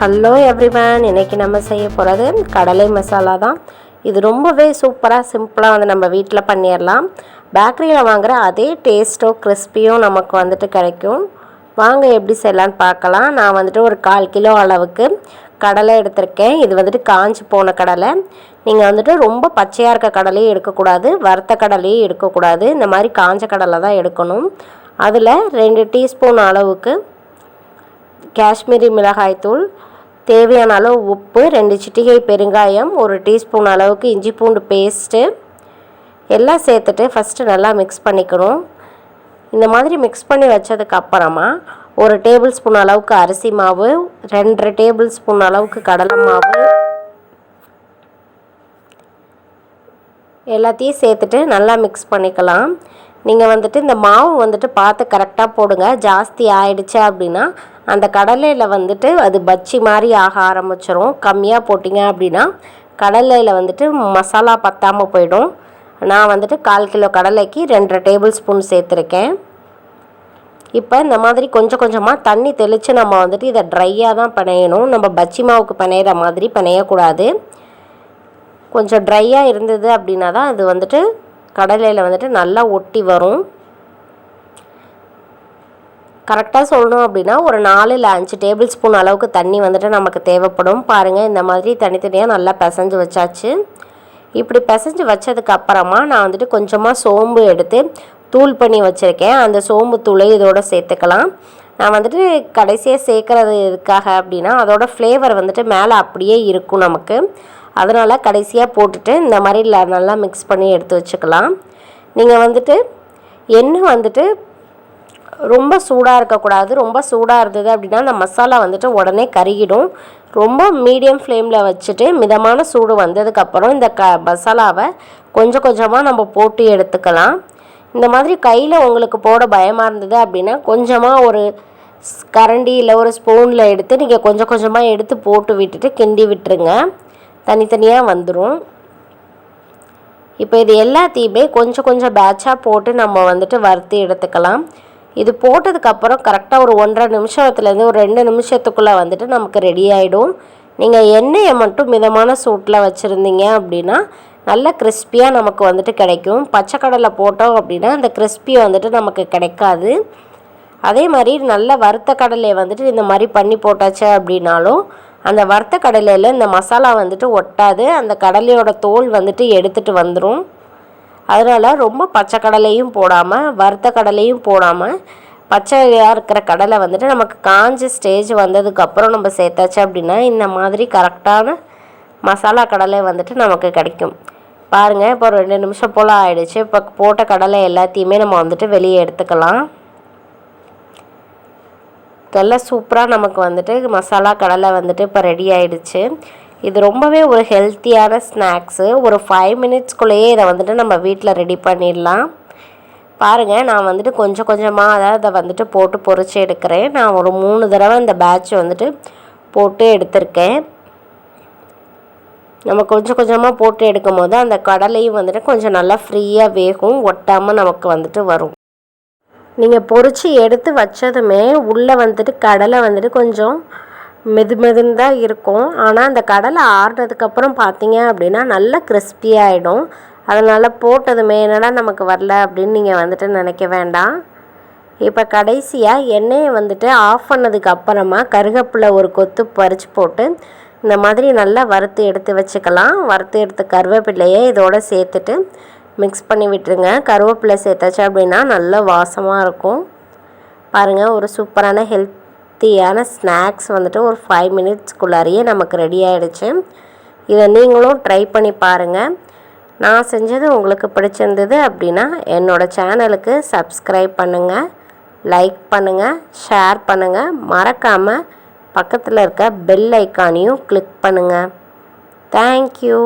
Hello everyone, இன்றைக்கி நம்ம செய்ய போகிறது கடலை மசாலா தான். இது ரொம்பவே சூப்பராக சிம்பிளாக நம்ம வீட்டில் பண்ணிடலாம். பேக்கரியில் வாங்குகிற அதே டேஸ்ட்டோ கிறிஸ்பியும் நமக்கு கிடைக்கும். வாங்க எப்படி செய்யலான்னு பார்க்கலாம். நான் ஒரு 1/4 கிலோ அளவுக்கு கடலை எடுத்திருக்கேன். இது காஞ்சி போன கடலை. நீங்கள் ரொம்ப பச்சையாக இருக்க கடலையும் எடுக்கக்கூடாது, வறுத்த கடலையும் எடுக்கக்கூடாது. இந்த மாதிரி காஞ்ச கடலை தான் எடுக்கணும். அதில் 2 டீஸ்பூன் அளவுக்கு காஷ்மீரி மிளகாய்த்தூள், தேவையான அளவு உப்பு, 2 சிட்டிகை பெருங்காயம், 1 டீஸ்பூன் அளவுக்கு இஞ்சி பூண்டு பேஸ்ட்டு எல்லாம் சேர்த்துட்டு ஃபஸ்ட்டு நல்லா மிக்ஸ் பண்ணிக்கணும். இந்த மாதிரி மிக்ஸ் பண்ணி வச்சதுக்கு அப்புறமா 1 டேபிள் ஸ்பூன் அளவுக்கு அரிசி மாவு, 2 டேபிள் ஸ்பூன் அளவுக்கு கடலை மாவு எல்லாத்தையும் சேர்த்துட்டு நல்லா மிக்ஸ் பண்ணிக்கலாம். நீங்கள் இந்த மாவு பார்த்து கரெக்டாக போடுங்க. ஜாஸ்தி ஆயிடுச்சு அப்படின்னா அந்த கடலையில் அது பச்சி மாதிரி ஆக ஆரம்பிச்சிரும். கம்மியாக போட்டிங்க அப்படின்னா கடலையில் மசாலா பத்தாமல் போயிடும். நான் 1/4 கிலோ கடலைக்கு 2 டேபிள் ஸ்பூன் சேர்த்துருக்கேன். இப்போ இந்த மாதிரி கொஞ்சம் கொஞ்சமாக தண்ணி தெளித்து நம்ம இதை ட்ரையாக தான் பிணையணும். நம்ம பச்சி மாவுக்கு பிணையிற மாதிரி பிணையக்கூடாது. கொஞ்சம் ட்ரையாக இருந்தது அப்படின்னா தான் அது கடலையில் நல்லா ஒட்டி வரும். கரெக்டாக சொல்லணும் அப்படின்னா ஒரு 4 இல்லை 5 டேபிள் ஸ்பூன் அளவுக்கு தண்ணி நமக்கு தேவைப்படும். பாருங்கள், இந்த மாதிரி தனித்தனியாக நல்லா பிசைஞ்சு வச்சாச்சு. இப்படி பிசைஞ்சு வச்சதுக்கு அப்புறமா நான் கொஞ்சமாக சோம்பு எடுத்து தூள் பண்ணி வச்சுருக்கேன். அந்த சோம்பு தூளை இதோடு சேர்த்துக்கலாம். நான் கடைசியாக சேர்க்குறது எதுக்காக அப்படின்னா அதோட ஃப்ளேவர் மேலே அப்படியே இருக்கும் நமக்கு. அதனால் கடைசியாக போட்டுட்டு இந்த மாதிரி நல்லா மிக்ஸ் பண்ணி எடுத்து வச்சுக்கலாம். நீங்கள் எண்ணெய் ரொம்ப சூடாக இருக்கக்கூடாது. ரொம்ப சூடாக இருந்தது அப்படின்னா அந்த மசாலா உடனே கருகிடும். ரொம்ப மீடியம் ஃப்ளேமில் வச்சுட்டு மிதமான சூடு வந்ததுக்கப்புறம் இந்த மசாலாவை கொஞ்சம் கொஞ்சமாக நம்ம போட்டு எடுத்துக்கலாம். இந்த மாதிரி கையில் உங்களுக்கு போட பயமாக இருந்தது அப்படின்னா கொஞ்சமாக ஒரு கரண்டி இல்லை ஒரு ஸ்பூனில் எடுத்து நீங்கள் கொஞ்சம் கொஞ்சமாக எடுத்து போட்டு விட்டுட்டு கிண்டி விட்டுருங்க. தனித்தனியாக வந்துடும். இப்போ இது எல்லாத்தையுமே கொஞ்சம் கொஞ்சம் பேட்சாக போட்டு நம்ம வறுத்து எடுத்துக்கலாம். இது போட்டதுக்கப்புறம் கரெக்டாக ஒரு 1.5 நிமிஷத்துலேருந்து ஒரு 2 நிமிஷத்துக்குள்ளே நமக்கு ரெடி ஆகிடும். நீங்கள் எண்ணெயை மட்டும் மிதமான சூட்டில் வச்சுருந்தீங்க அப்படின்னா நல்ல கிறிஸ்பியாக நமக்கு கிடைக்கும். பச்சை கடலை போட்டோம் அப்படின்னா அந்த கிறிஸ்பி நமக்கு கிடைக்காது. அதே மாதிரி நல்ல வறுத்த கடலையை இந்த மாதிரி பண்ணி போட்டாச்சு அப்படின்னாலும் அந்த வறுத்த கடலையில் இந்த மசாலா ஒட்டாது. அந்த கடலையோட தோல் எடுத்துகிட்டு வந்துடும். அதனால் ரொம்ப பச்சை கடலையும் போடாமல் வறுத்த கடலையும் போடாமல் பச்சையாக இருக்கிற கடலை நமக்கு காஞ்ச ஸ்டேஜ் வந்ததுக்கப்புறம் நம்ம சேர்த்தாச்சு அப்படின்னா இந்த மாதிரி கரெக்டான மசாலா கடலை நமக்கு கிடைக்கும். பாருங்கள், இப்போ 2 நிமிஷம் போல் ஆகிடுச்சு. இப்போ போட்ட கடலை எல்லாத்தையுமே நம்ம வெளியே எடுத்துக்கலாம். எல்லாம் சூப்பராக நமக்கு மசாலா கடலை இப்போ ரெடி ஆகிடுச்சு. இது ரொம்பவே ஒரு ஹெல்த்தியான ஸ்நாக்ஸு. ஒரு 5 மினிட்ஸ்குள்ளேயே இதை நம்ம வீட்டில் ரெடி பண்ணிடலாம். பாருங்கள், நான் கொஞ்சம் கொஞ்சமாக அதை போட்டு பொரிச்சு எடுக்கிறேன். நான் ஒரு 3 தடவை இந்த பேட்ச் போட்டு எடுத்திருக்கேன். நம்ம கொஞ்சம் கொஞ்சமாக போட்டு எடுக்கும் போது அந்த கடலையும் கொஞ்சம் நல்லா ஃப்ரீயாக வேகும், ஒட்டாமல் நமக்கு வரும். நீங்கள் பொரித்து எடுத்து வச்சதுமே உள்ளே கடலை கொஞ்சம் மெதுன்னு தான் இருக்கும். ஆனால் அந்த கடலை ஆறுனதுக்கப்புறம் பார்த்தீங்க அப்படின்னா நல்லா கிறிஸ்பியாகிடும். அதனால் போட்டதுமே என்னடா நமக்கு வரல அப்படின்னு நீங்கள் நினைக்க வேண்டாம். இப்போ கடைசியாக எண்ணெயை ஆஃப் பண்ணதுக்கு அப்புறமா கருவேப்பிலை ஒரு கொத்து பறித்து போட்டு இந்த மாதிரி நல்லா வறுத்து எடுத்து வச்சுக்கலாம். வறுத்து எடுத்த கருவேப்பிலையை இதோடு சேர்த்துட்டு மிக்ஸ் பண்ணி விட்டுருங்க. கருவேப்பிலை சேர்த்தாச்சு அப்படின்னா நல்ல வாசமாக இருக்கும். பாருங்கள், ஒரு சூப்பரான ஹெல்த்தியான ஸ்நாக்ஸ் ஒரு 5 மினிட்ஸ்க்குள்ளாரையே நமக்கு ரெடி ஆகிடுச்சு. இதை நீங்களும் ட்ரை பண்ணி பாருங்கள். நான் செஞ்சது உங்களுக்கு பிடிச்சிருந்தது அப்படின்னா என்னோடய சேனலுக்கு சப்ஸ்கிரைப் பண்ணுங்கள், லைக் பண்ணுங்கள், ஷேர் பண்ணுங்கள். மறக்காமல் பக்கத்தில் இருக்க பெல் ஐக்கானையும் கிளிக் பண்ணுங்கள். தேங்க்யூ.